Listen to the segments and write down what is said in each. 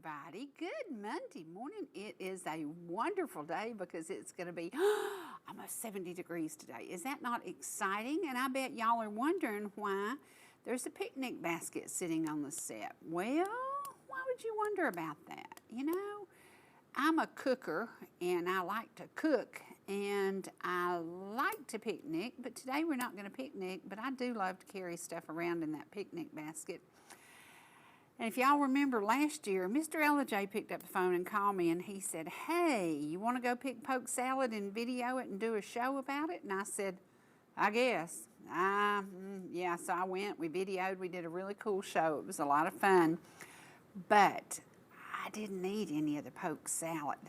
everybody. Good Monday morning. It is a wonderful day because it's going to be almost 70 degrees today. Is that not exciting? And I bet y'all are wondering why there's a picnic basket sitting on the set. Well, why would you wonder about that? You know, I'm a cooker and I like to cook and I like to picnic, but today we're not going to picnic, but I do love to carry stuff around in that picnic basket. And if y'all remember last year, Mr. Ellijay picked up the phone and called me and he said, hey, you want to go pick poke salad and video it and do a show about it? And I said, I guess. Yeah, so I went, we videoed, we did a really cool show. It was a lot of fun, but I didn't eat any of the poke salad.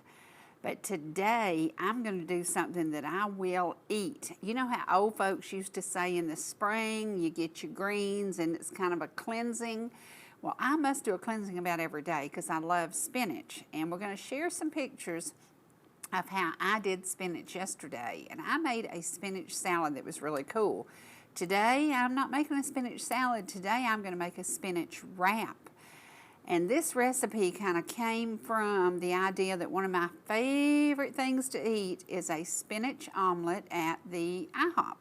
But today, I'm going to do something that I will eat. You know how old folks used to say in the spring, you get your greens and it's kind of a cleansing? Well, I must do a cleansing about every day because I love spinach. And we're going to share some pictures of how I did spinach yesterday. And I made a spinach salad that was really cool. Today, I'm not making a spinach salad. Today, I'm going to make a spinach wrap. And this recipe kind of came from the idea that one of my favorite things to eat is a spinach omelet at the IHOP.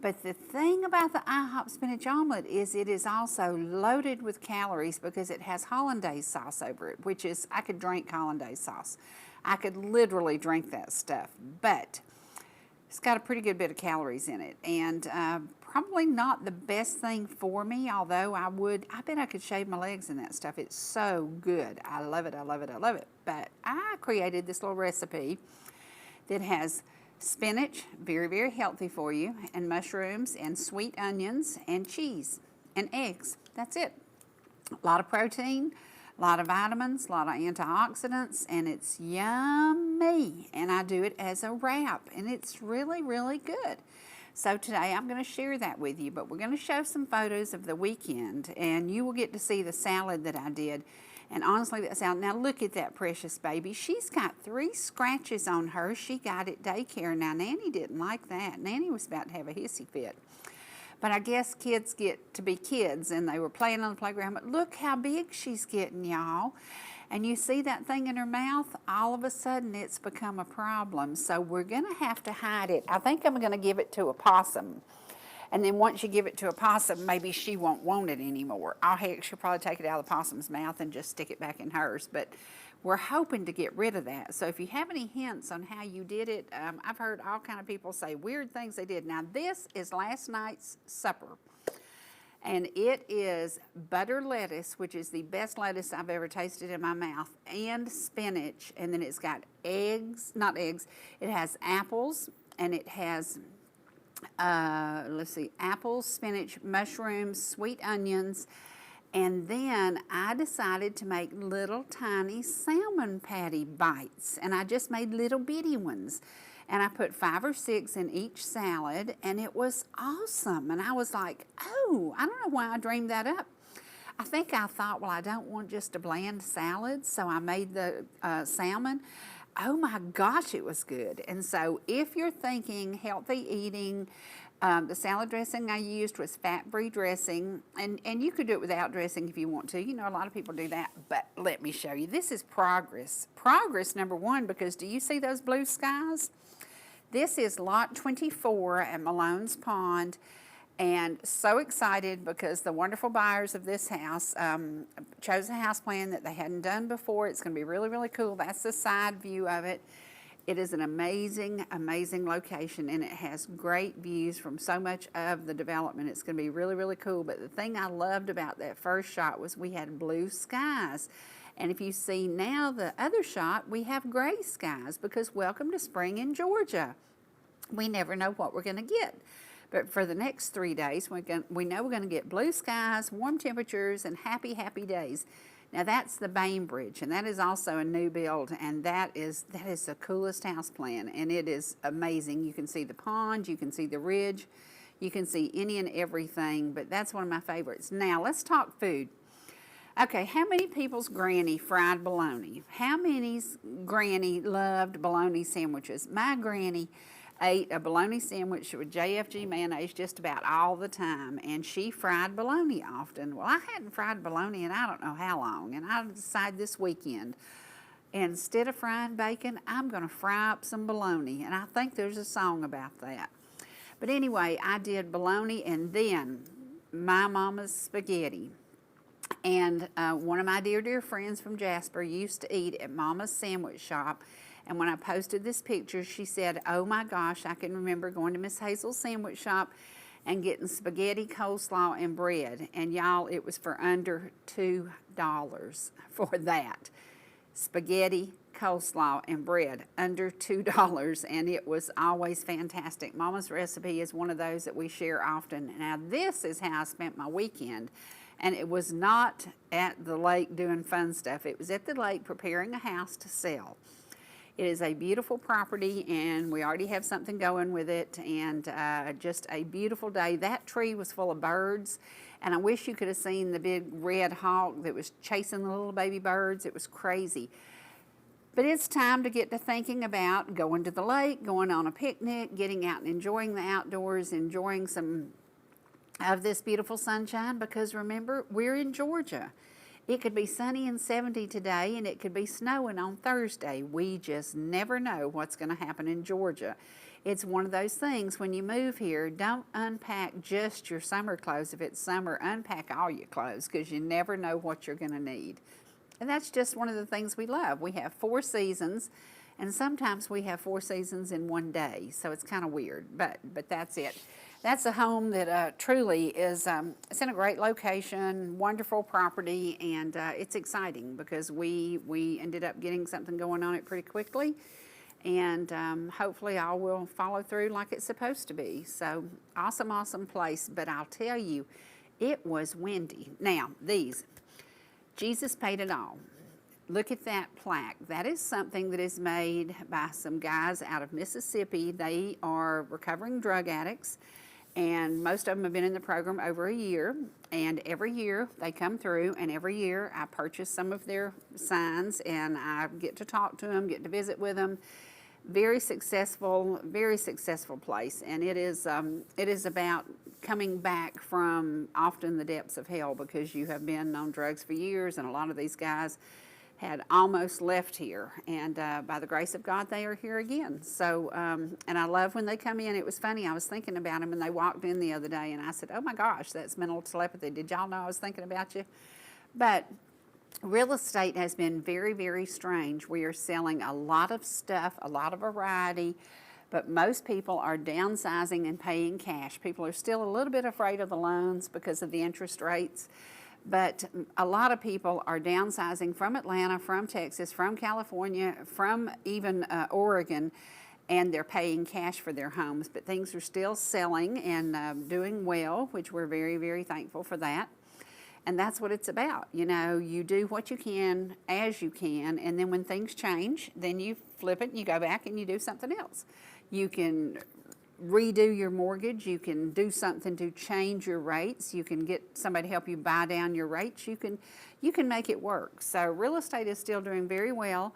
But the thing about the IHOP spinach omelet is it is also loaded with calories because it has hollandaise sauce over it, which is, I could drink hollandaise sauce. I could literally drink that stuff, but it's got a pretty good bit of calories in it. And probably not the best thing for me, although I bet I could shave my legs in that stuff. It's so good. I love it, I love it, I love it. But I created this little recipe that has spinach, very, very healthy for you, and mushrooms, and sweet onions, and cheese, and eggs. That's it. A lot of protein, a lot of vitamins, a lot of antioxidants, and it's yummy. And I do it as a wrap, and it's really, really good. So today I'm going to share that with you, but we're going to show some photos of the weekend, and you will get to see the salad that I did. And honestly, that salad, now look at that precious baby. She's got 3 scratches on her. She got at daycare. Now, Nanny didn't like that. Nanny was about to have a hissy fit. But I guess kids get to be kids, and they were playing on the playground. But look how big she's getting, y'all. And you see that thing in her mouth? All of a sudden, it's become a problem. So we're going to have to hide it. I think I'm going to give it to a possum. And then once you give it to a possum, maybe she won't want it anymore. Oh, heck, she'll probably take it out of the possum's mouth and just stick it back in hers. But we're hoping to get rid of that. So if you have any hints on how you did it, I've heard all kind of people say weird things they did. Now, this is last night's supper. And it is butter lettuce, which is the best lettuce I've ever tasted in my mouth, and spinach. And then it's got eggs, not eggs, it has apples, and it has apples, spinach, mushrooms, sweet onions, and then I decided to make little tiny salmon patty bites, and I just made little bitty ones, and I put 5 or 6 in each salad, and it was awesome, and I was like, oh, I don't know why I dreamed that up. I think I thought, well, I don't want just a bland salad, so I made the salmon. Oh my gosh, it was good. And so if you're thinking healthy eating, the salad dressing I used was fat-free dressing, and you could do it without dressing if you want to. You know, a lot of people do that, but let me show you. This is progress. Progress number 1, because do you see those blue skies? This is lot 24 at Malone's Pond. And so excited because the wonderful buyers of this house chose a house plan that they hadn't done before. It's going to be really, really cool. That's the side view of it. It is an amazing, amazing location, and it has great views from so much of the development. It's going to be really, really cool. But the thing I loved about that first shot was we had blue skies. And if you see now the other shot, we have gray skies because welcome to spring in Georgia. We never know what we're going to get. But for the next 3 days, we know we're going to get blue skies, warm temperatures, and happy, happy days. Now that's the Bainbridge, and that is also a new build, and that is the coolest house plan, and it is amazing. You can see the pond, you can see the ridge, you can see any and everything, but that's one of my favorites. Now let's talk food. Okay, how many people's granny fried bologna? How many's granny loved bologna sandwiches? My granny ate a bologna sandwich with JFG mayonnaise just about all the time, and she fried bologna often. Well, I hadn't fried bologna in I don't know how long, and I decided this weekend, instead of frying bacon, I'm going to fry up some bologna, and I think there's a song about that. But anyway, I did bologna and then my mama's spaghetti. And one of my dear friends from Jasper used to eat at Mama's sandwich shop. And when I posted this picture, she said, oh my gosh, I can remember going to Miss Hazel's sandwich shop and getting spaghetti, coleslaw, and bread. And y'all, it was for under $2 for that. Spaghetti, coleslaw, and bread, under $2, and it was always fantastic. Mama's recipe is one of those that we share often. Now, this is how I spent my weekend. And it was not at the lake doing fun stuff. It was at the lake preparing a house to sell. It is a beautiful property, and we already have something going with it, and just a beautiful day. That tree was full of birds, and I wish you could have seen the big red hawk that was chasing the little baby birds. It was crazy. But it's time to get to thinking about going to the lake, going on a picnic, getting out and enjoying the outdoors, enjoying some of this beautiful sunshine, because remember, we're in Georgia. It could be sunny and 70 today, and it could be snowing on Thursday. We just never know what's going to happen in Georgia. It's one of those things, when you move here, don't unpack just your summer clothes. If it's summer, unpack all your clothes, because you never know what you're going to need. And that's just one of the things we love. We have 4 seasons, and sometimes we have 4 seasons in one day, so it's kind of weird, but that's it. That's a home that truly is, it's in a great location, wonderful property, and it's exciting because we ended up getting something going on it pretty quickly, and hopefully all will follow through like it's supposed to be. So awesome place, but I'll tell you, it was windy. Now, these, Jesus paid it all. Look at that plaque. That is something that is made by some guys out of Mississippi. They are recovering drug addicts, and most of them have been in the program over a year, and every year they come through, and every year I purchase some of their signs, and I get to talk to them, get to visit with them. Very successful place, and it is about coming back from often the depths of hell, because you have been on drugs for years, and a lot of these guys had almost left here, and by the grace of God, they are here again. So, and I love when they come in. It was funny, I was thinking about them, and they walked in the other day, and I said, oh my gosh, that's mental telepathy. Did y'all know I was thinking about you? But real estate has been very strange. We are selling a lot of stuff, a lot of variety, but most people are downsizing and paying cash. People are still a little bit afraid of the loans because of the interest rates. But a lot of people are downsizing from Atlanta, from Texas, from California, from even Oregon, and they're paying cash for their homes. But things are still selling and doing well, which we're very thankful for that. And that's what it's about. You know, you do what you can as you can, and then when things change, then you flip it and you go back and you do something else. You can redo your mortgage, you can do something to change your rates, you can get somebody to help you buy down your rates, you can make it work. So real estate is still doing very well,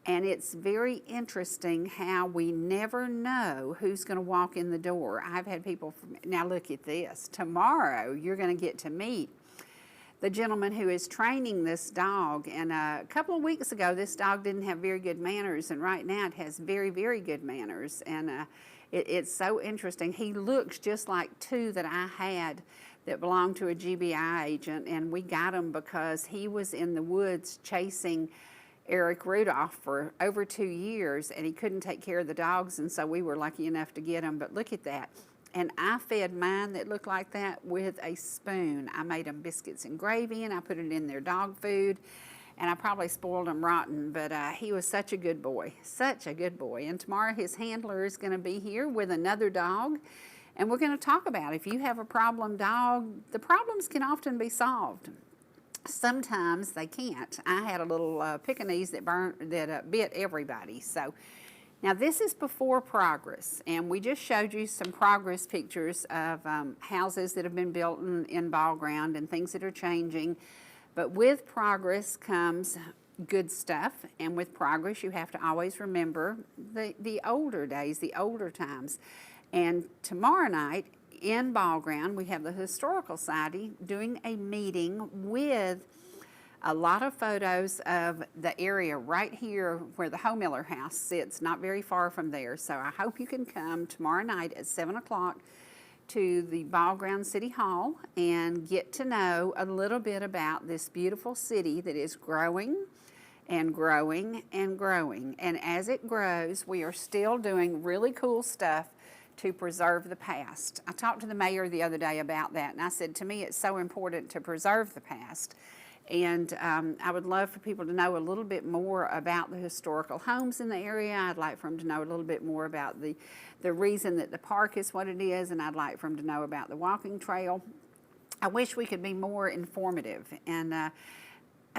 and it's very interesting how we never know who's going to walk in the door. I've had people, now look at this, tomorrow you're going to get to meet the gentleman who is training this dog, and a couple of weeks ago this dog didn't have very good manners, and right now it has very good manners, and it's so interesting. He looks just like 2 that I had that belonged to a GBI agent, and we got him because he was in the woods chasing Eric Rudolph for over 2 years, and he couldn't take care of the dogs, and so we were lucky enough to get him. But look at that. And I fed mine that looked like that with a spoon. I made them biscuits and gravy, and I put it in their dog food, and I probably spoiled him rotten, but he was such a good boy, such a good boy. And tomorrow his handler is going to be here with another dog, and we're going to talk about if you have a problem dog, the problems can often be solved. Sometimes they can't. I had a little Pekingese that bit everybody. So now this is before progress, and we just showed you some progress pictures of houses that have been built in ball ground and things that are changing. But with progress comes good stuff, and with progress you have to always remember the older days, the older times. And tomorrow night in Ball Ground we have the Historical Society doing a meeting with a lot of photos of the area right here where the Homemiller house sits, not very far from there. So I hope you can come tomorrow night at 7 o'clock to the Ball Ground City Hall and get to know a little bit about this beautiful city that is growing and growing and growing. And as it grows, we are still doing really cool stuff to preserve the past. I talked to the mayor the other day about that, and I said, to me it's so important to preserve the past. And I would love for people to know a little bit more about the historical homes in the area. I'd like for them to know a little bit more about the reason that the park is what it is, and I'd like for them to know about the walking trail. I wish we could be more informative. And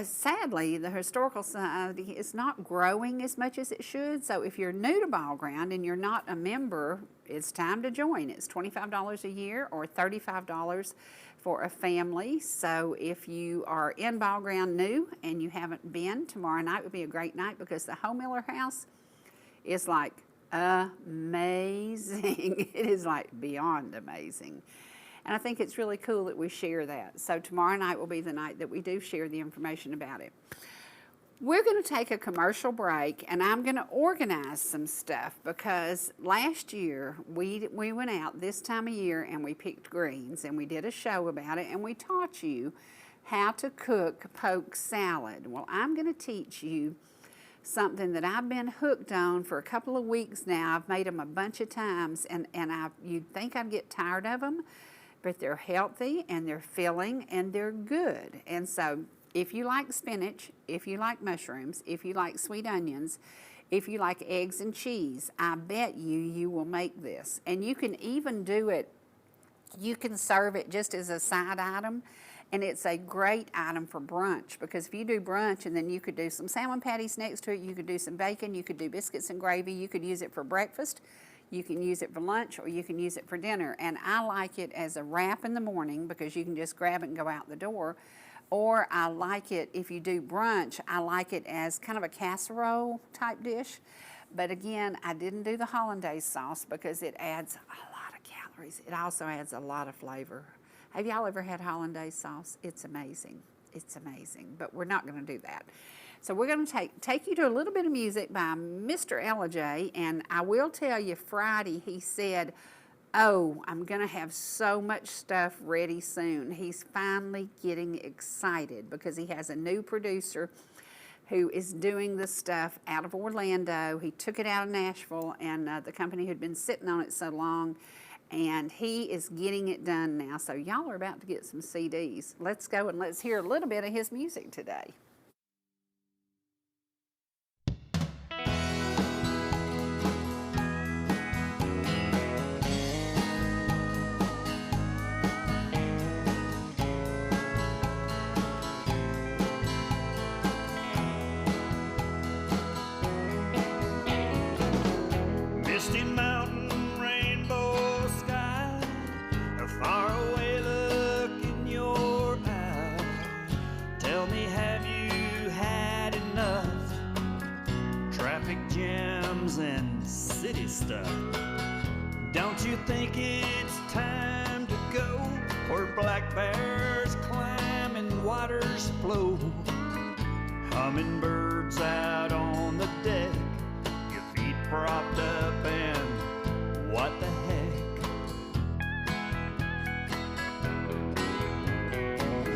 sadly, the Historical Society is not growing as much as it should. So if you're new to Ball Ground and you're not a member, it's time to join. It's $25 a year or $35 for a family. So if you are in Ball Ground new and you haven't been, tomorrow night would be a great night because the Homemiller house is like amazing. It is like beyond amazing. And I think it's really cool that we share that. So tomorrow night will be the night that we do share the information about it. We're going to take a commercial break, and I'm going to organize some stuff because last year we went out this time of year and we picked greens and we did a show about it and we taught you how to cook poke salad. Well, I'm going to teach you something that I've been hooked on for a couple of weeks now. I've made them a bunch of times, and you'd think I'd get tired of them, but they're healthy and they're filling and they're good. And so if you like spinach, if you like mushrooms, if you like sweet onions, if you like eggs and cheese, I bet you will make this. And you can even do it, you can serve it just as a side item, and it's a great item for brunch, because if you do brunch and then you could do some salmon patties next to it, you could do some bacon, you could do biscuits and gravy, you could use it for breakfast, you can use it for lunch, or you can use it for dinner. And I like it as a wrap in the morning because you can just grab it and go out the door. Or I like it, if you do brunch, I like it as kind of a casserole type dish. But again, I didn't do the hollandaise sauce because it adds a lot of calories. It also adds a lot of flavor. Have y'all ever had hollandaise sauce? It's amazing. It's amazing. But we're not going to do that. So we're going to take you to a little bit of music by Mr. Ellijay. And I will tell you, Friday he said, oh, I'm going to have so much stuff ready soon. He's finally getting excited because he has a new producer who is doing the stuff out of Orlando. He took it out of Nashville, and the company had been sitting on it so long, and he is getting it done now. So y'all are about to get some CDs. Let's go and let's hear a little bit of his music today. Stuff. Don't you think it's time to go where black bears climb and waters flow? Hummingbirds out on the deck, your feet propped up, and what the heck?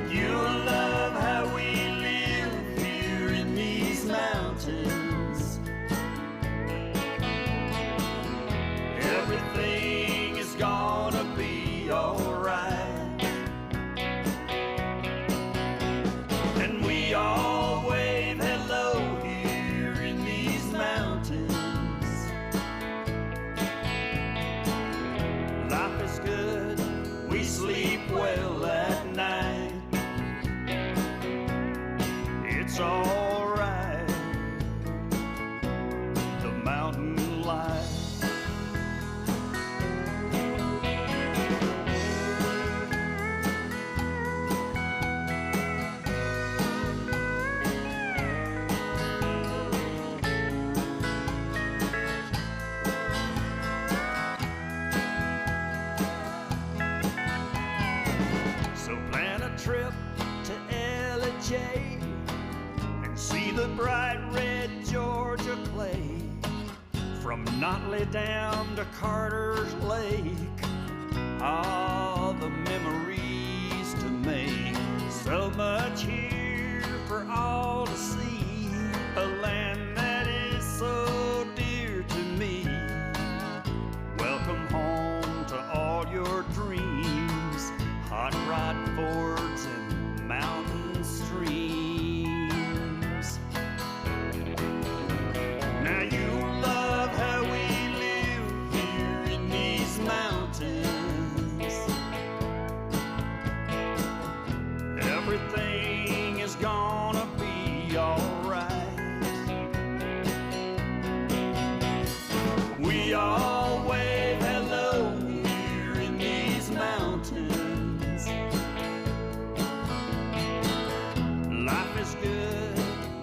You'll love how we live here in these mountains. Everything is gonna be alright, and we all wave hello here in these mountains. bright red Georgia clay, from Notley down to Carter's Lake. All the memories to make, so much here for all to see, a land that is so dear to me. Welcome home to all your dreams, hot rod Fords and mountain streams. Now you love how we live here in these mountains. Everything is gonna be alright. We all wave hello here in these mountains. Life is good,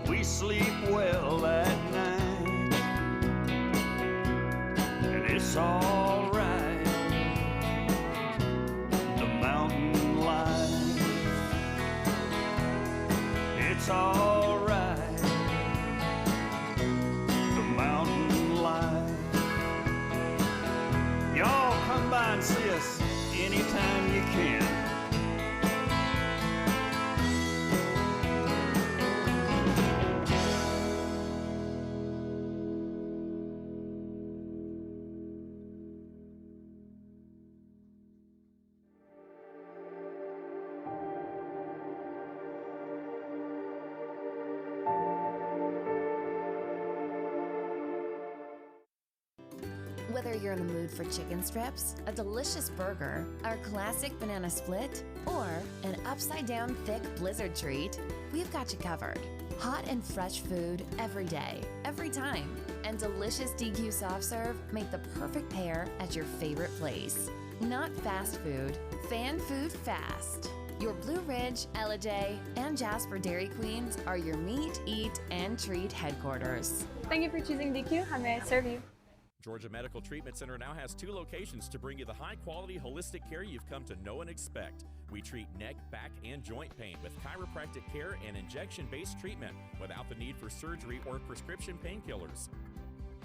we sleep well at night, and it's alright. The mountain life, it's alright. The mountain life. Y'all come by and see us anytime you can. Whether you're in the mood for chicken strips, a delicious burger, our classic banana split, or an upside-down thick blizzard treat, we've got you covered. Hot and fresh food every day, every time, and delicious DQ soft serve make the perfect pair at your favorite place. Not fast food, fan food fast. Your Blue Ridge, Ellijay, and Jasper Dairy Queens are your meet, eat, and treat headquarters. Thank you for choosing DQ. How may I serve you? Georgia Medical Treatment Center now has 2 locations to bring you the high-quality holistic care you've come to know and expect. We treat neck, back, and joint pain with chiropractic care and injection-based treatment without the need for surgery or prescription painkillers.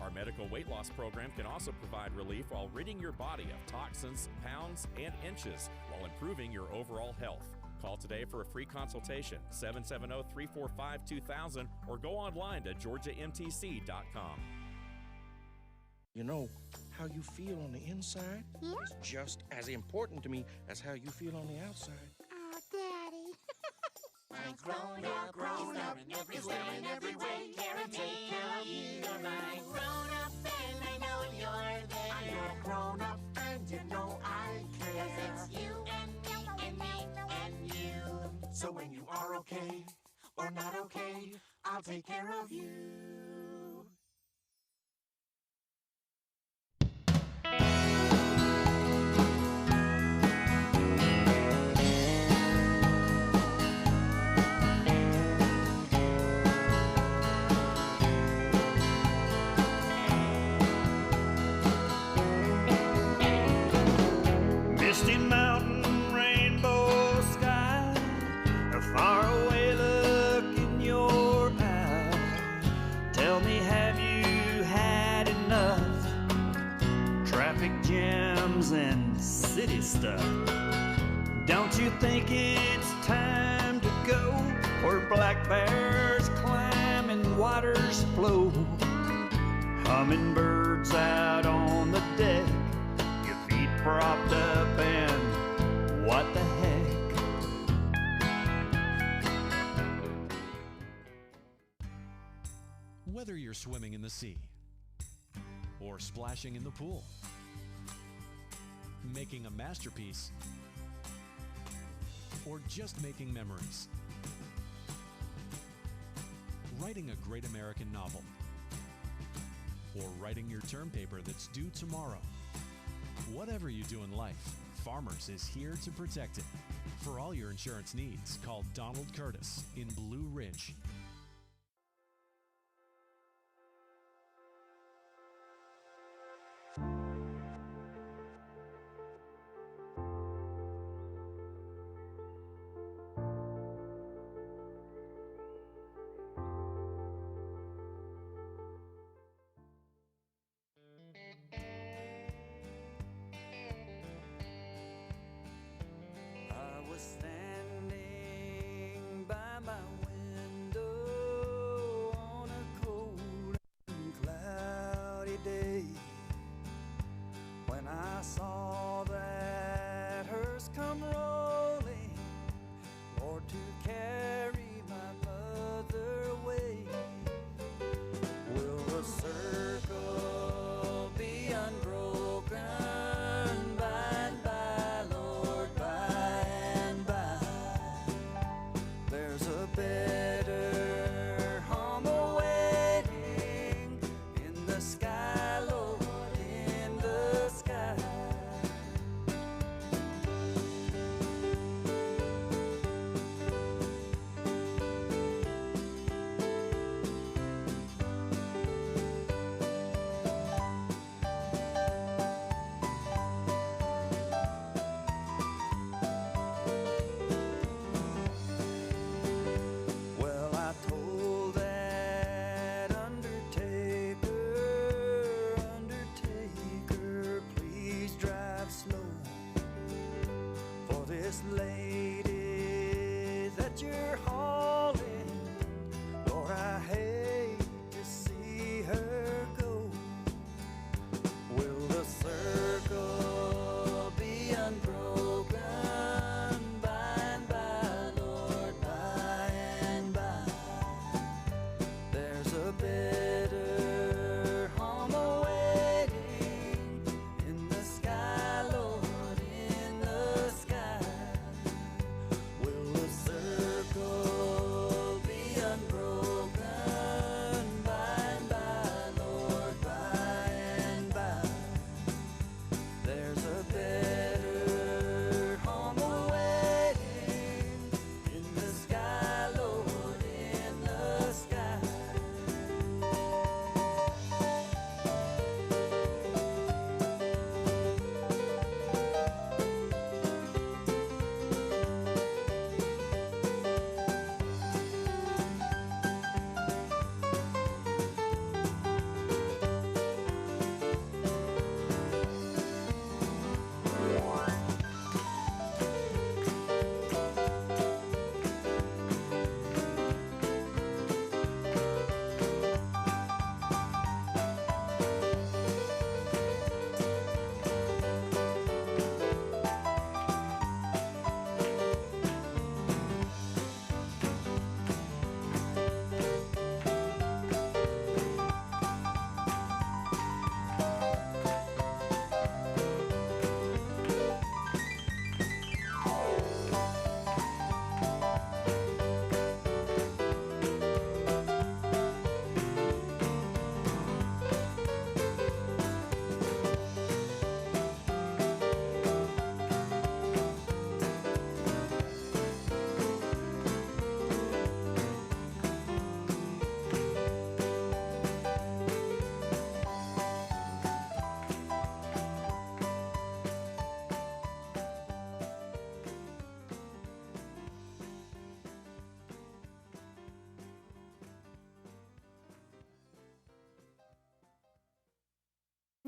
Our medical weight loss program can also provide relief while ridding your body of toxins, pounds, and inches while improving your overall health. Call today for a free consultation, 770-345-2000, or go online to georgiamtc.com. You know, how you feel on the inside is just as important to me as how you feel on the outside. Oh, Daddy. I'm grown up, in every way, care and take care of you. You're my grown up, and I know you're there. I'm your grown up, and you know I care. 'Cause it's you and me and me and you. So when you are okay or not okay, I'll take care of you. Misty mountain, rainbow sky, a faraway look in your eye. Tell me, have you had enough? Traffic jams and city stuff. Don't you think it's time to go where black bears climb and waters flow? Hummingbirds out on the deck, propped up, and what the heck? Whether you're swimming in the sea, or splashing in the pool, making a masterpiece, or just making memories, writing a great American novel, or writing your term paper that's due tomorrow. Whatever you do in life, Farmers is here to protect it. For all your insurance needs, call Donald Curtis in Blue Ridge. waters come rolling, Lord, to carry my mother away. Will the circle be unbroken by and by, Lord, by and by? There's a better home awaiting in the sky, Lord, in the sky. Well, I told that undertaker, please drive slow. For this lady that you're hauling, Lord, I hate to see her go. Will the circle be unbroken by and by, Lord, by and by? There's a better home awaiting in the sky, Lord, in the sky. Will the circle be unbroken by and by, Lord, by and by? There's a better home awaiting in the sky, Lord, in the sky.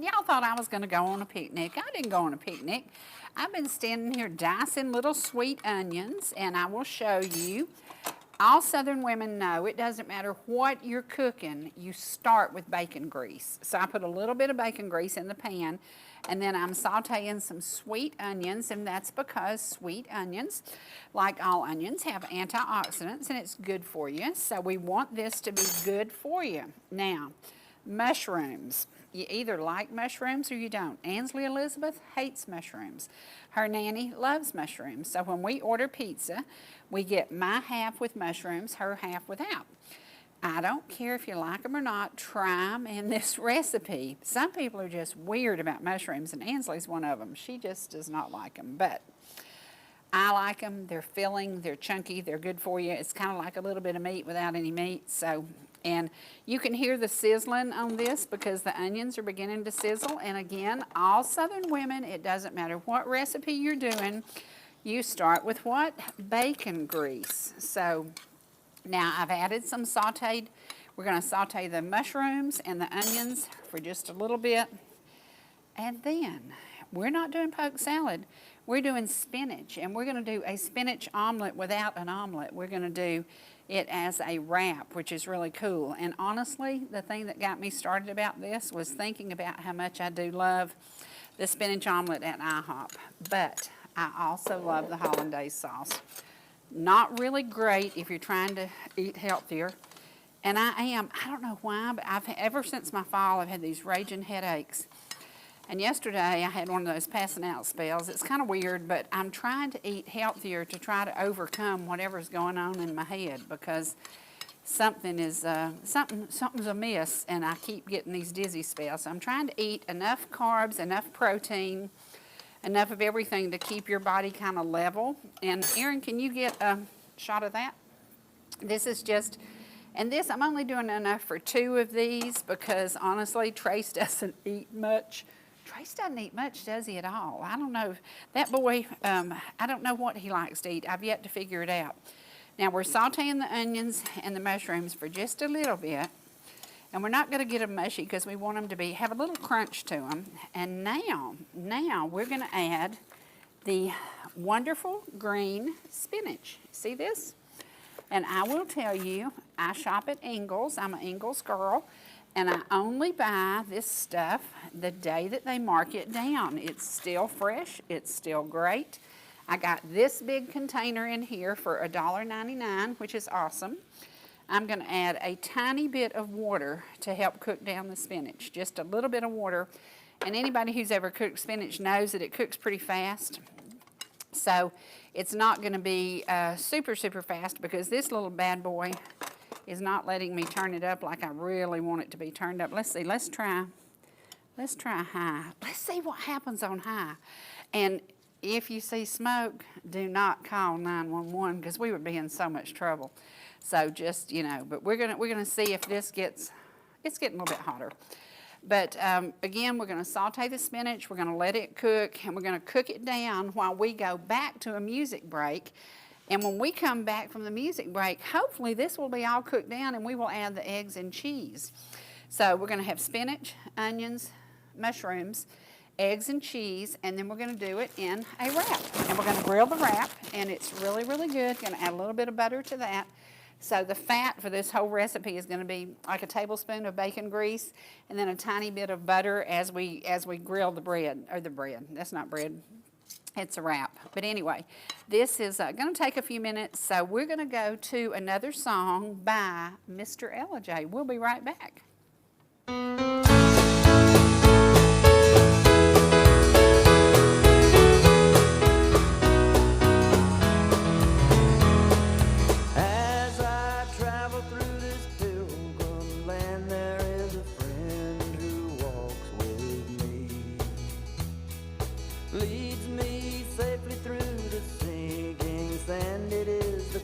Y'all thought I was going to go on a picnic. I didn't go on a picnic. I've been standing here dicing little sweet onions, and I will show you. All Southern women know it doesn't matter what you're cooking, you start with bacon grease. So I put a little bit of bacon grease in the pan, and then I'm sauteing some sweet onions, and that's because sweet onions, like all onions, have antioxidants, and it's good for you. So we want this to be good for you. Now, mushrooms. You either like mushrooms or you don't. Ansley Elizabeth hates mushrooms. Her nanny loves mushrooms. So when we order pizza, we get my half with mushrooms, her half without. I don't care if you like them or not, try them in this recipe. Some people are just weird about mushrooms, and Ansley's one of them. She just does not like them, but I like them. They're filling, they're chunky, they're good for you. It's kind of like a little bit of meat without any meat. So, and you can hear the sizzling on this because the onions are beginning to sizzle. And again, all Southern women, it doesn't matter what recipe you're doing, you start with what? Bacon grease. So now I've added some sauteed. We're going to saute the mushrooms and the onions for just a little bit. And then we're not doing poke salad. We're doing spinach, and we're going to do a spinach omelet without an omelet. We're going to do it as a wrap, which is really cool. And honestly, the thing that got me started about this was thinking about how much I do love the spinach omelet at IHOP. But I also love the hollandaise sauce. Not really great if you're trying to eat healthier. And I don't know why, but ever since my fall, I've had these raging headaches. And yesterday, I had one of those passing out spells. It's kind of weird, but I'm trying to eat healthier to try to overcome whatever's going on in my head, because something's amiss, and I keep getting these dizzy spells. So I'm trying to eat enough carbs, enough protein, enough of everything to keep your body kind of level. And Erin, can you get a shot of that? This is just, and this, I'm only doing enough for 2 of these because honestly, Trace doesn't eat much. Trace doesn't eat much, does he, at all? I don't know. That boy, I don't know what he likes to eat. I've yet to figure it out. Now we're sauteing the onions and the mushrooms for just a little bit. And we're not going to get them mushy because we want them to have a little crunch to them. And now we're going to add the wonderful green spinach. See this? And I will tell you, I shop at Ingles. I'm an Ingles girl. And I only buy this stuff the day that they mark it down. It's still fresh. It's still great. I got this big container in here for $1.99, which is awesome. I'm going to add a tiny bit of water to help cook down the spinach, just a little bit of water. And anybody who's ever cooked spinach knows that it cooks pretty fast. So it's not going to be super, super fast because this little bad boy is not letting me turn it up like I really want it to be turned up. Let's see, let's try high. Let's see what happens on high. And if you see smoke, do not call 911 because we would be in so much trouble. So just, but we're gonna see if it's getting a little bit hotter. But again, we're gonna saute the spinach, we're gonna let it cook, and we're gonna cook it down while we go back to a music break. And when we come back from the music break, hopefully this will be all cooked down and we will add the eggs and cheese. So we're gonna have spinach, onions, mushrooms, eggs and cheese, and then we're gonna do it in a wrap. And we're gonna grill the wrap, and it's really, really good. Gonna add a little bit of butter to that. So the fat for this whole recipe is going to be like a tablespoon of bacon grease and then a tiny bit of butter as we grill the bread, that's not bread, it's a wrap. But anyway, this is going to take a few minutes, so we're going to go to another song by Mr. Ellijay. We'll be right back.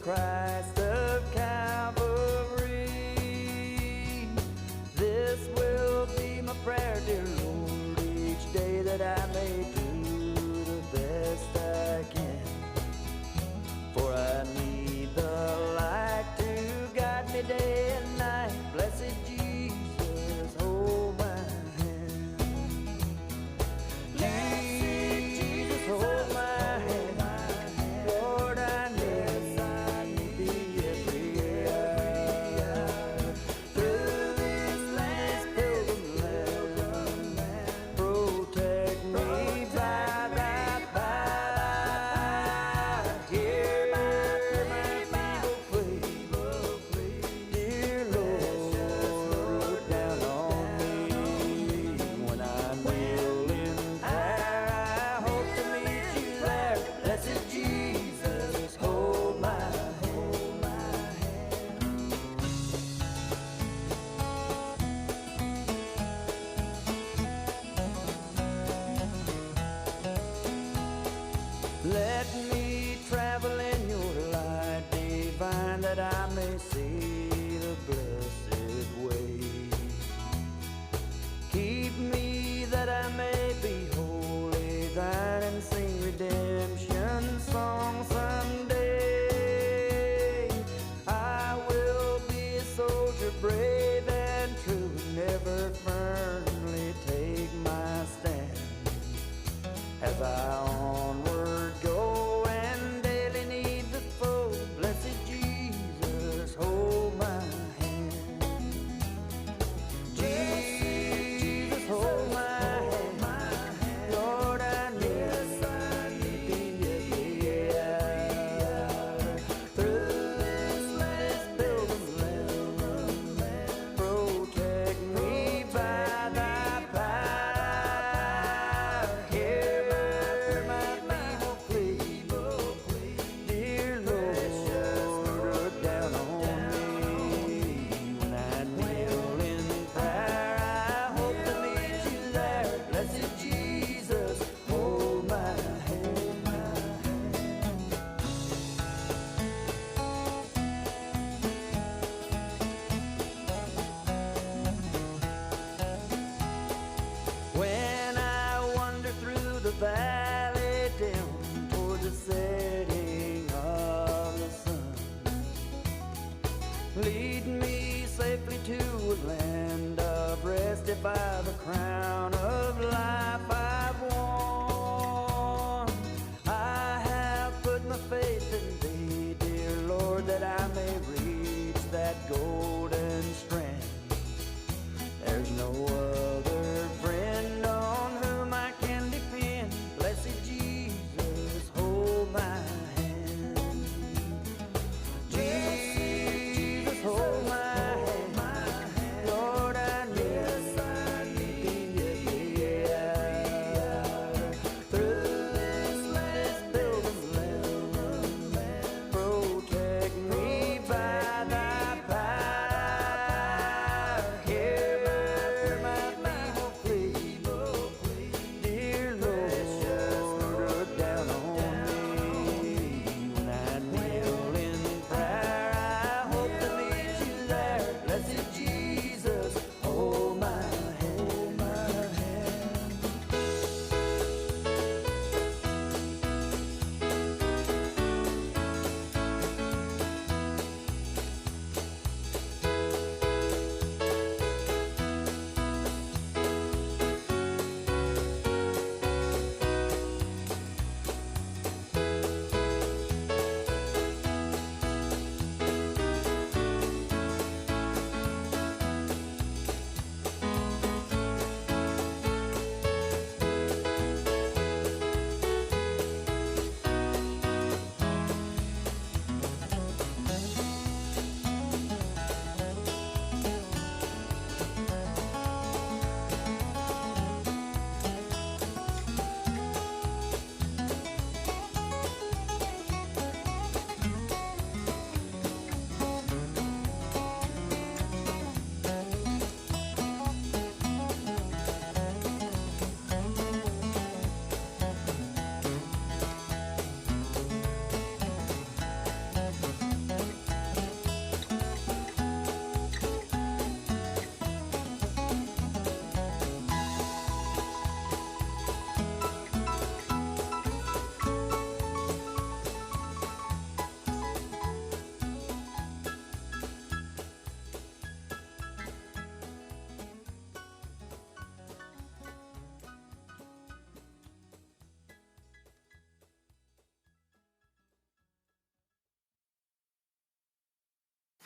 Christ of Calvary, this will if I've a crown of life I've won. I have put my faith in thee, dear Lord, that I may reach that golden strand. There's no other friend on whom I can depend. Blessed Jesus, hold my hand. Jesus, hold my hand. Lord, I need thee. Through this building land, protect me by thy power. Hear my feeble plea. Dear Lord, look down on me. When I kneel in prayer, I hope to meet you there. Blessed Jesus, hold my hand.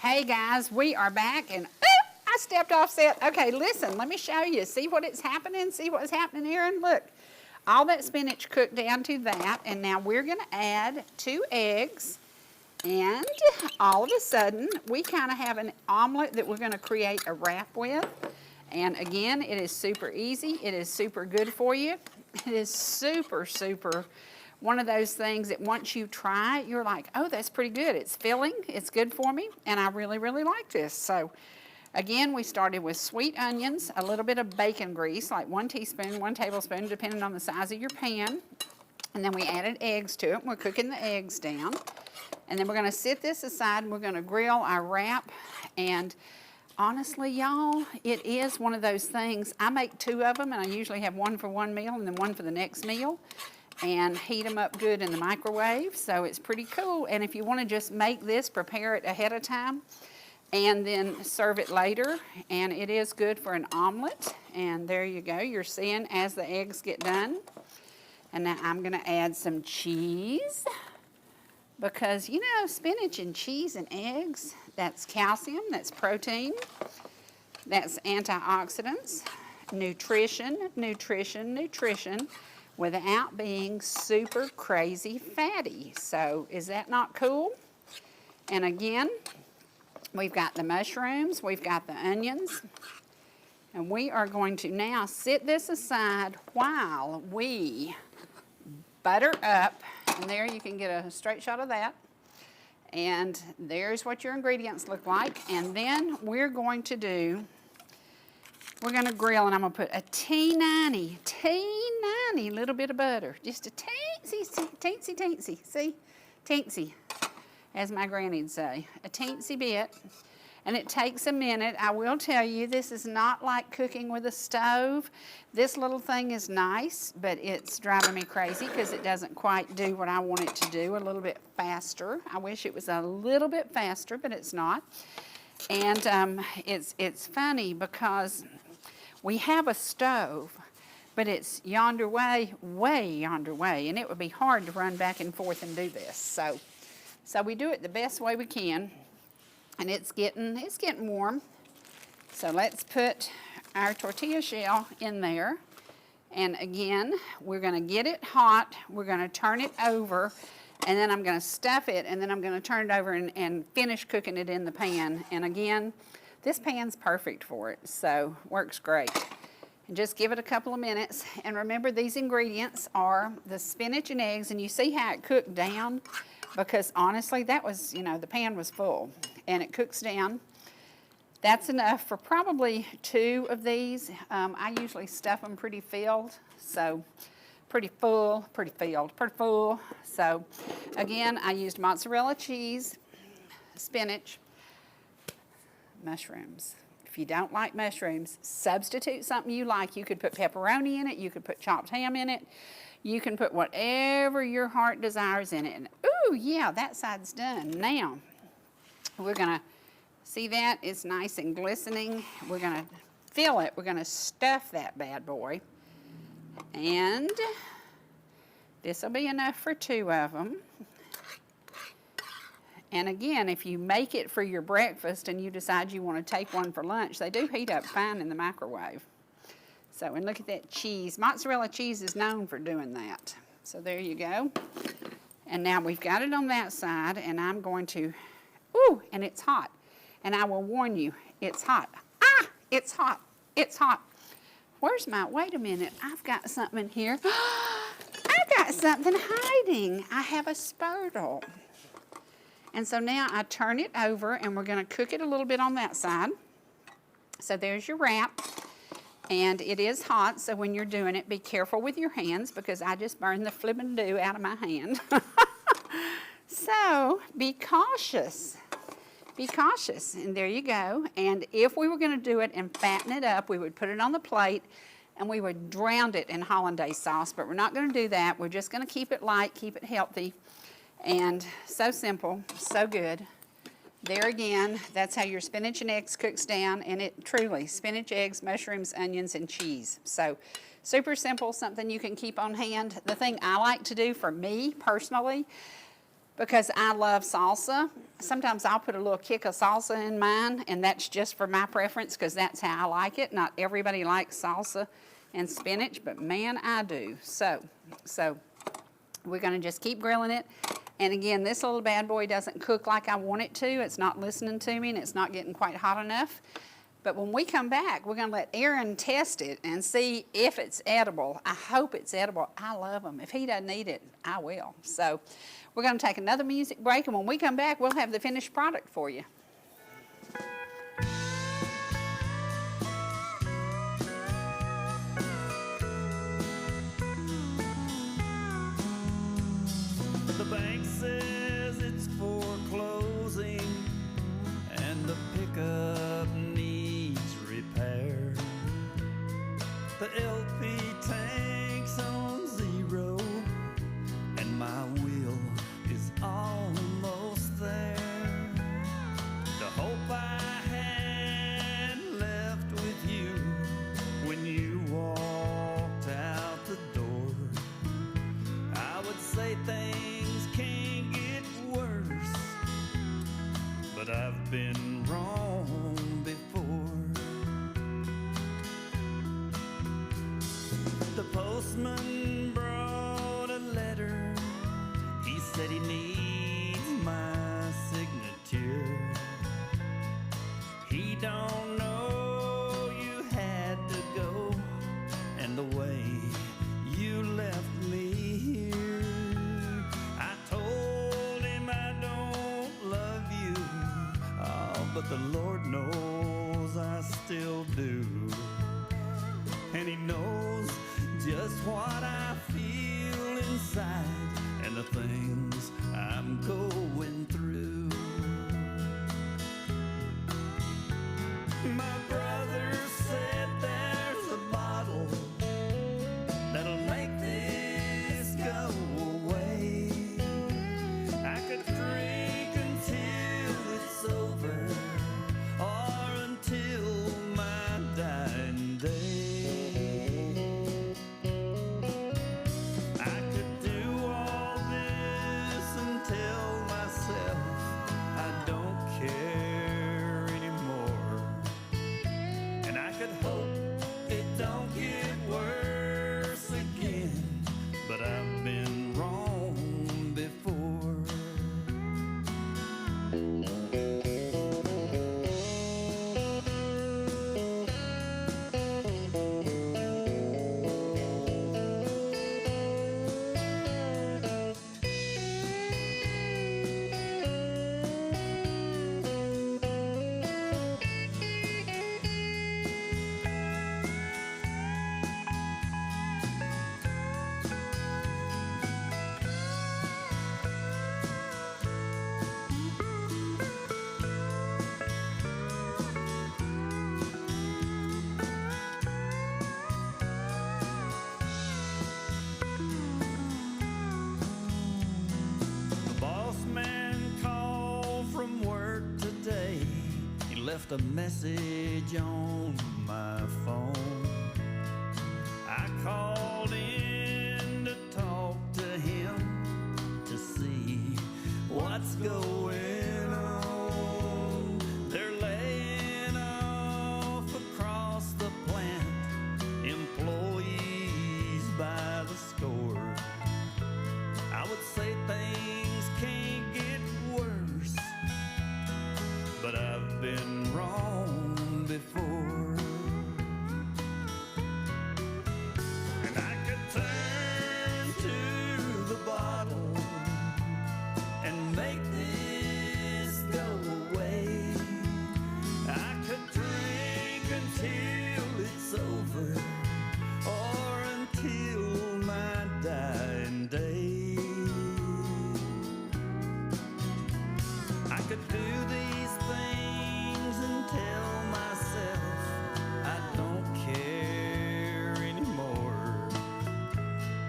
Hey guys, we are back and I stepped off set. Okay, listen, let me show you. See what it's happening? See what's happening here? And look, all that spinach cooked down to that. And now we're going to add 2 eggs. And all of a sudden, we kind of have an omelet that we're going to create a wrap with. And again, it is super easy. It is super good for you. It is super, super one of those things that once you try it, you're like, oh, that's pretty good. It's filling, it's good for me, and I really, really like this. So again, we started with sweet onions, a little bit of bacon grease, like 1 teaspoon, 1 tablespoon, depending on the size of your pan. And then we added eggs to it. We're cooking the eggs down. And then we're gonna sit this aside and we're gonna grill our wrap. And honestly, y'all, it is one of those things. I make 2 of them, and I usually have 1 for one meal and then 1 for the next meal, and heat them up good in the microwave, so it's pretty cool. And if you want to just make this, prepare it ahead of time, and then serve it later, and it is good for an omelet. And there you go, you're seeing as the eggs get done. And now I'm going to add some cheese, because, you know, spinach and cheese and eggs, that's calcium, that's protein, that's antioxidants, nutrition, nutrition, nutrition, without being super crazy fatty. So is that not cool? And again, we've got the mushrooms, we've got the onions, and we are going to now sit this aside while we butter up. And there you can get a straight shot of that. And there's what your ingredients look like. And then we're going to grill, and I'm going to put a teeny little bit of butter. Just a teensy, see? Teensy, as my granny'd say. A teensy bit. And it takes a minute. I will tell you, this is not like cooking with a stove. This little thing is nice, but it's driving me crazy because it doesn't quite do what I want it to do, a little bit faster. I wish it was a little bit faster, but it's not. And it's funny because We have a stove, but it's yonder way, way yonder way, and it would be hard to run back and forth and do this. So we do it the best way we can, and it's getting warm. So let's put our tortilla shell in there. And again, we're going to get it hot. We're going to turn it over, and then I'm going to stuff it, and then I'm going to turn it over and finish cooking it in the pan. And again, this pan's perfect for it, so works great. And just give it a couple of minutes. And remember, these ingredients are the spinach and eggs, and you see how it cooked down? Because honestly, that was, the pan was full, and it cooks down. That's enough for probably 2 of these. I usually stuff them pretty filled, so pretty full. So again, I used mozzarella cheese, spinach, mushrooms. If you don't like mushrooms, substitute something you like. You could put pepperoni in it. You could put chopped ham in it. You can put whatever your heart desires in it. And, ooh, yeah, that side's done. Now, we're going to see that it's nice and glistening. We're going to fill it. We're going to stuff that bad boy. And this will be enough for 2 of them. And again, if you make it for your breakfast and you decide you want to take one for lunch, they do heat up fine in the microwave. So, and look at that cheese. Mozzarella cheese is known for doing that. So there you go. And now we've got it on that side, and I'm going to, ooh, and it's hot. And I will warn you, it's hot. Ah, it's hot. It's hot. Where's my, wait a minute, I've got something in here. I got something hiding. I have a spurtle. And so now I turn it over, and we're going to cook it a little bit on that side. So there's your wrap, and it is hot, so when you're doing it, be careful with your hands, because I just burned the flippin' do out of my hand. So be cautious. Be cautious, and there you go. And if we were going to do it and fatten it up, we would put it on the plate, and we would drown it in hollandaise sauce, but we're not going to do that. We're just going to keep it light, keep it healthy. And so simple, so good. There again, that's how your spinach and eggs cooks down, and it truly, spinach, eggs, mushrooms, onions, and cheese. So super simple, something you can keep on hand. The thing I like to do for me personally, because I love salsa, sometimes I'll put a little kick of salsa in mine, and that's just for my preference, because that's how I like it. Not everybody likes salsa and spinach, but man, I do. So we're going to just keep grilling it. And again, this little bad boy doesn't cook like I want it to. It's not listening to me, and it's not getting quite hot enough. But when we come back, we're going to let Aaron test it and see if it's edible. I hope it's edible. I love him. If he doesn't eat it, I will. So we're going to take another music break, and when we come back, we'll have the finished product for you. The bank says it's foreclosing, and the pickup needs repair. The LP tank's on 0, and my wheel is almost there. The hope I had left with you when you walked out the door, I would say things can't get worse, but I've been wrong before. The postman brought a letter. He said he needs my signature. He don't know you had to go, and the way you left me here. I told him I don't love you, oh, but the Lord knows I still do. And he knows just what I feel inside and the things I'm going through. My brother said there's a bottle that'll make this go away. I could drink until it's over, or until my dying day. left a message on my phone. I called in to talk to him to see what's going on. They're laying off across the plant, employees by the score. I would say things can't get worse, but I've been wrong before. And I could turn to the bottle and make this go away. I could drink until it's over, or until my dying day. I could do these things and tell myself I don't care anymore.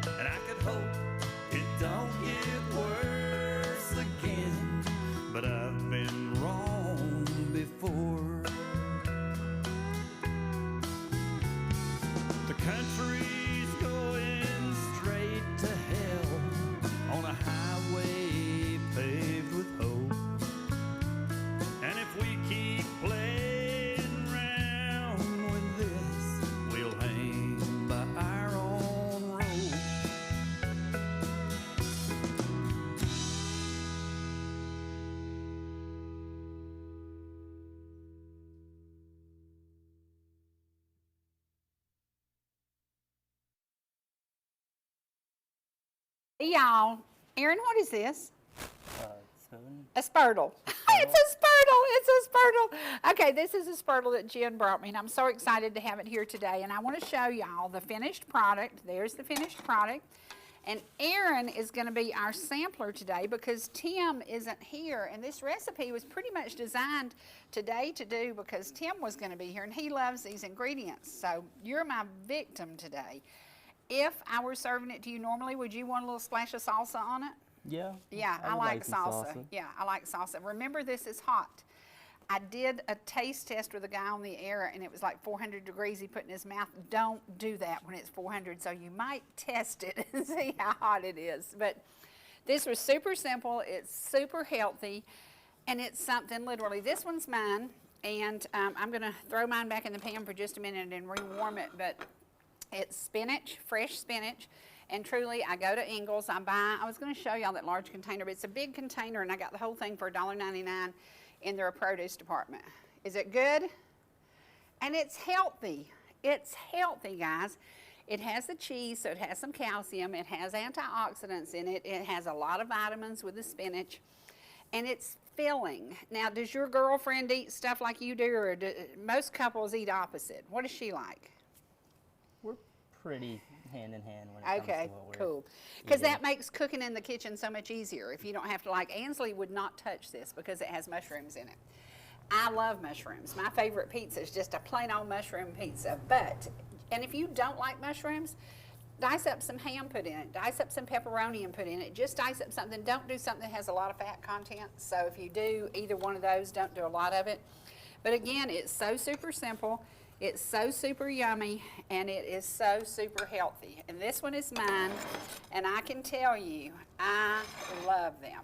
And I could hope it don't get worse again, but I've been wrong before. The country's going straight to hell on a highway paved with hope. And if we keep playing around with this, we'll hang by our own rope. Hey, y'all. Aaron, what is this? Spoon? A spurtle. It's a spurtle. It's a spurtle. Okay, this is a spurtle that Jen brought me, and I'm so excited to have it here today. And I want to show y'all the finished product. There's the finished product. And Aaron is going to be our sampler today because Tim isn't here. And this recipe was pretty much designed today to do because Tim was going to be here, and he loves these ingredients. So you're my victim today. If I were serving it to you normally, would you want a little splash of salsa on it? Yeah. Yeah, I would like some salsa. Yeah, I like salsa. Remember, this is hot. I did a taste test with a guy on the air, and it was like 400 degrees he put in his mouth. Don't do that when it's 400, so you might test it and see how hot it is. But this was super simple. It's super healthy, and it's something literally. This one's mine, and I'm going to throw mine back in the pan for just a minute and rewarm it. But it's spinach, fresh spinach. And truly, I go to Ingles, I was going to show y'all that large container, but it's a big container, and I got the whole thing for $1.99 in their produce department. Is it good? And it's healthy. It's healthy, guys. It has the cheese, so it has some calcium. It has antioxidants in it. It has a lot of vitamins with the spinach, and it's filling. Now, does your girlfriend eat stuff like you do, or do most couples eat opposite? What does she like? We're pretty hand in hand when it comes to what we're cool. Because eating. that makes cooking in the kitchen so much easier. If you don't have to, like, Ansley would not touch this because it has mushrooms in it. I love mushrooms. My favorite pizza is just a plain old mushroom pizza. And if you don't like mushrooms, dice up some ham, put in it. Dice up some pepperoni and put in it. Just dice up something. Don't do something that has a lot of fat content. So if you do either one of those, don't do a lot of it. But again, it's so super simple. It's so super yummy, and it is so super healthy. And this one is mine, and I can tell you, I love them.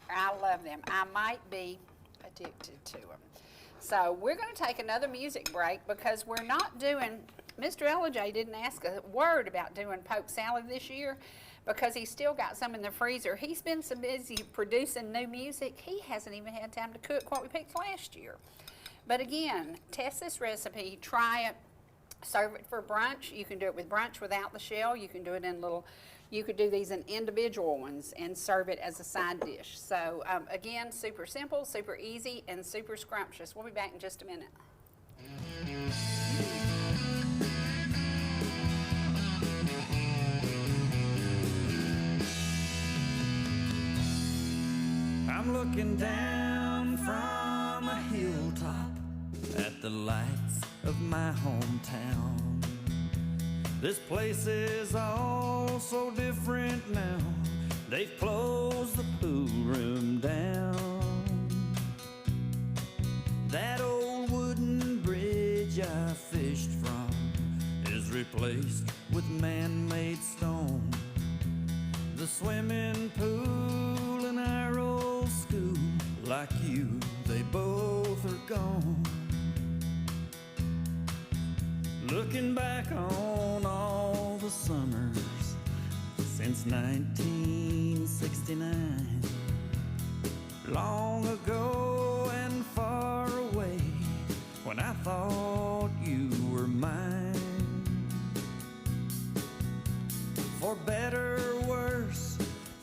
I love them. I might be addicted to them. So we're going to take another music break because we're not doing, Mr. Ellijay didn't ask a word about doing poke salad this year because he's still got some in the freezer. He's been so busy producing new music, he hasn't even had time to cook what we picked last year. But again, test this recipe, try it, serve it for brunch. You can do it with brunch without the shell. You can do it in little, you could do these in individual ones and serve it as a side dish. So again, super simple, super easy, and super scrumptious. We'll be back in just a minute. I'm looking down from a hilltop at the lights of my hometown. This place is all so different now. They've closed the pool room down. That old wood replaced with man-made stone. The swimming pool and our old school, like you, they both are gone. Looking back on all the summers since 1969, long ago and far away, when I thought you were mine. For better or worse,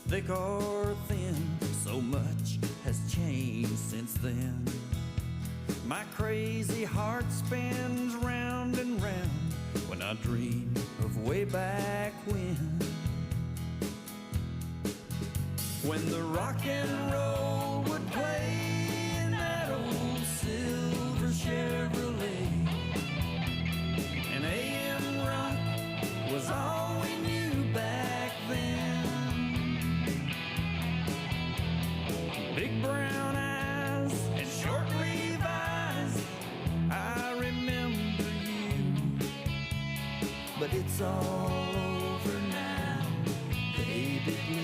thick or thin, so much has changed since then. My crazy heart spins round and round when I dream of way back when the rock and roll would play in that old silver Chevrolet, and AM rock was all we knew back then. Big brown eyes and short Levi's, I remember you, but it's all over now, baby blue.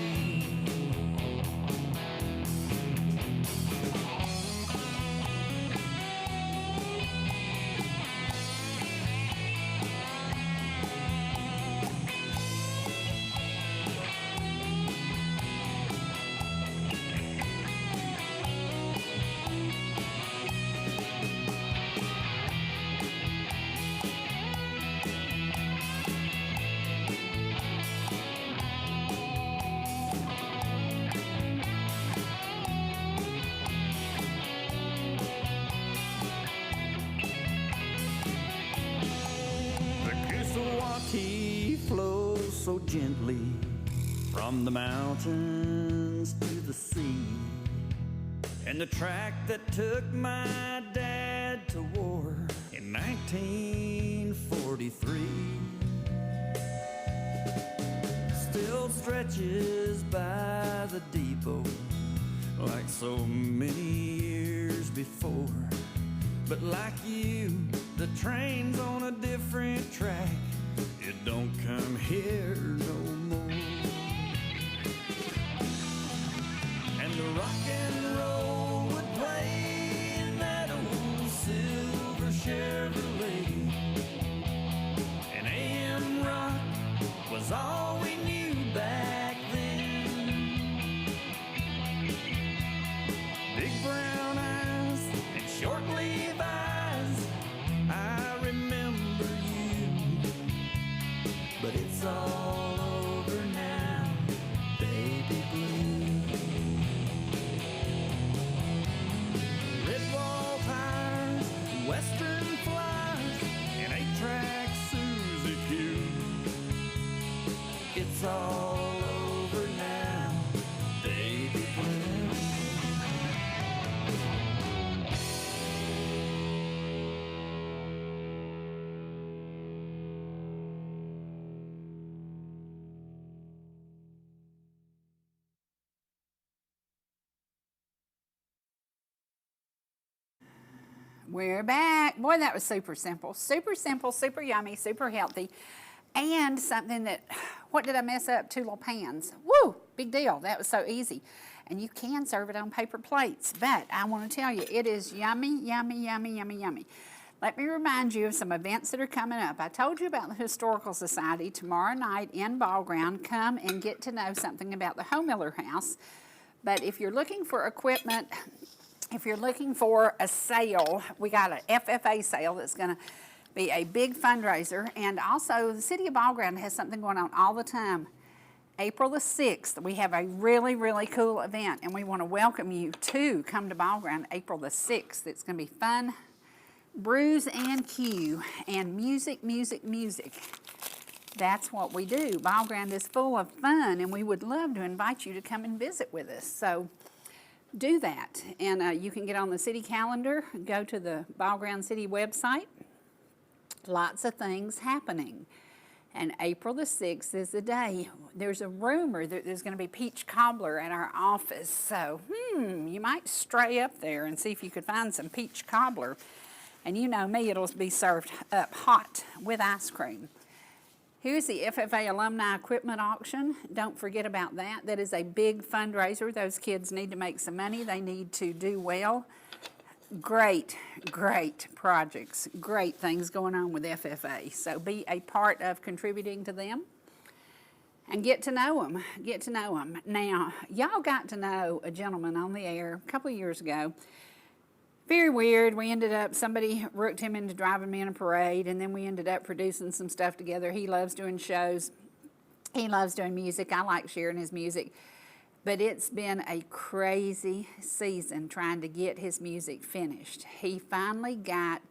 He flows so gently from the mountains to the sea, and the track that took my dad to war in 1943 still stretches by the depot like so many years before. But like you, the train's on a different track. It don't come here no more. And the rock and roll would play in that old silver Chevrolet, and AM rock was all we knew back then. Big brown eyes and short Levi's, I remember you, but it's all over now, baby blue. Red wall tires, western flies, and 8-track Suzy Q. It's all over now, baby blue. We're back. Boy, that was super simple, super yummy, super healthy. And something that, what did I mess up? 2 little pans. Woo, big deal. That was so easy. And you can serve it on paper plates. But I want to tell you, it is yummy, yummy, yummy, yummy, yummy. Let me remind you of some events that are coming up. I told you about the Historical Society tomorrow night in Ball Ground. Come and get to know something about the Homiller House. But if you're looking for equipment, if you're looking for a sale, we got an FFA sale that's going to be a big fundraiser. And also, the City of Ball Ground has something going on all the time. April the 6th, we have a really, really cool event, and we want to welcome you to come to Ball Ground April the 6th. It's going to be fun, brews and Q, and music, music, music. That's what we do. Ball Ground is full of fun, and we would love to invite you to come and visit with us. So do that, and you can get on the city calendar, go to the Ball Ground City website. Lots of things happening. And April the 6th is the day. There's a rumor that there's going to be peach cobbler at our office, so you might stray up there and see if you could find some peach cobbler. And you know me, it'll be served up hot with ice cream. Here's the FFA Alumni Equipment Auction. Don't forget about that. That is a big fundraiser. Those kids need to make some money. They need to do well. Great, great projects. Great things going on with FFA. So be a part of contributing to them. And get to know them. Get to know them. Now, y'all got to know a gentleman on the air a couple of years ago. Very weird. We ended up, somebody rooked him into driving me in a parade, and then we ended up producing some stuff together. He loves doing shows. He loves doing music. I like sharing his music. But it's been a crazy season trying to get his music finished. He finally got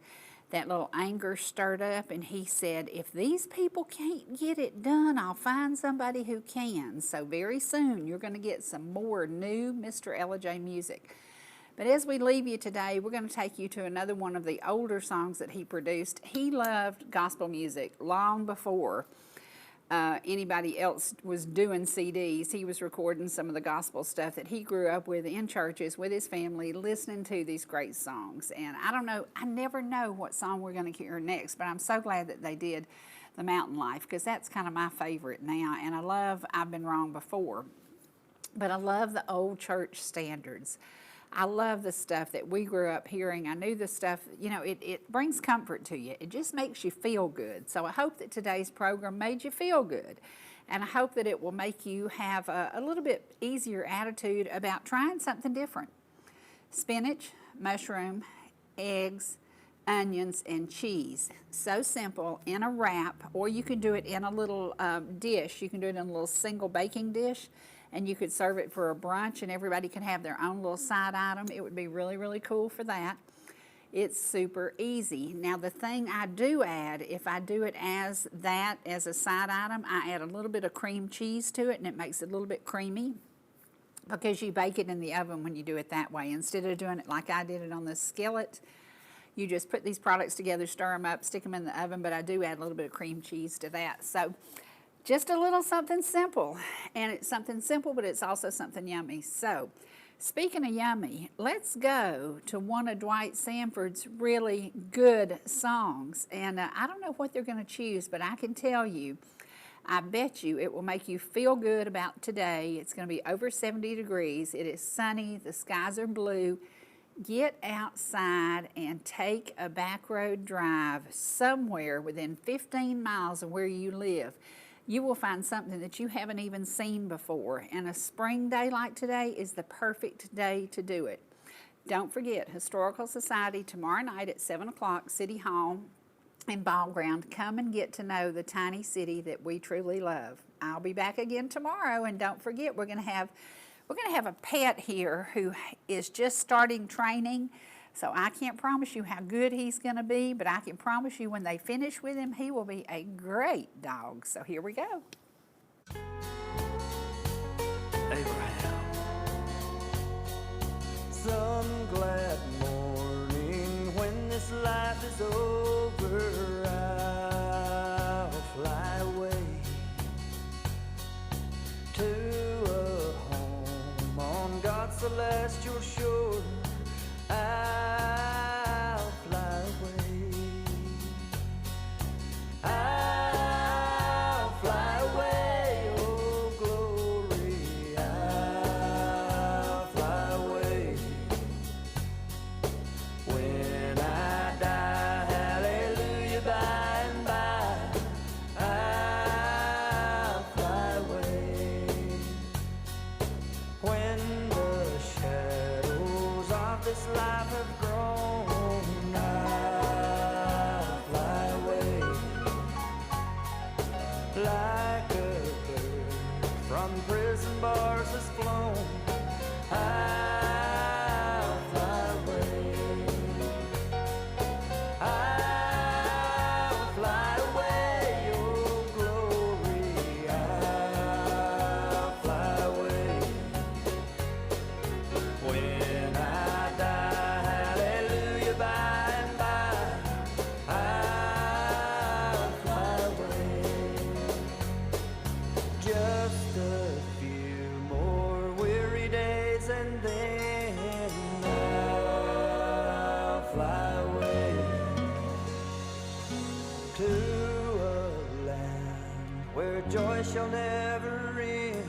that little anger stirred up, and he said, if these people can't get it done, I'll find somebody who can. So very soon, you're going to get some more new Mr. Ellijay music. But as we leave you today, we're going to take you to another one of the older songs that he produced. He loved gospel music long before anybody else was doing CDs. He was recording some of the gospel stuff that he grew up with in churches with his family, listening to these great songs. And I don't know, I never know what song we're going to hear next, but I'm so glad that they did The Mountain Life, because that's kind of my favorite now. And I love I've Been Wrong Before, but I love the old church standards. I love the stuff that we grew up hearing. I knew the stuff, you know, it brings comfort to you. It just makes you feel good. So I hope that today's program made you feel good. And I hope that it will make you have a little bit easier attitude about trying something different. Spinach, mushroom, eggs, onions, and cheese. So simple in a wrap, or you can do it in a little dish. You can do it in a little single baking dish. And you could serve it for a brunch, and everybody can have their own little side item. It would be really, really cool for that. It's super easy. Now, the thing I do add, if I do it as that, as a side item, I add a little bit of cream cheese to it, and it makes it a little bit creamy because you bake it in the oven when you do it that way. Instead of doing it like I did it on the skillet, you just put these products together, stir them up, stick them in the oven, but I do add a little bit of cream cheese to that. So just a little something simple, and it's something simple, but it's also something yummy. So, speaking of yummy, let's go to one of Dwight Sanford's really good songs. And I don't know what they're going to choose, but I can tell you, I bet you it will make you feel good about today. It's going to be over 70 degrees. It is sunny. The skies are blue. Get outside and take a back road drive somewhere within 15 miles of where you live. You will find something that you haven't even seen before. And a spring day like today is the perfect day to do it. Don't forget, Historical Society tomorrow night at 7 o'clock, City Hall and Ball Ground. Come and get to know the tiny city that we truly love. I'll be back again tomorrow, and don't forget, we're going to have a pet here who is just starting training. So I can't promise you how good he's going to be, but I can promise you when they finish with him, he will be a great dog. So here we go. Abraham. Some glad morning when this life is over, I'll fly away to a home on God's celestial shore. I'll fly away. I'll fly away, oh glory. I'll fly away. When I die, hallelujah, by and by, I'll fly away. When the shadows of this life have grown, I'll fly away like a bird from prison bars has flown. I'll fly away. I'll fly away, oh glory. I'll fly away. When I die, hallelujah, by and by, I'll fly away. Just a few more weary days and then where joy shall never end.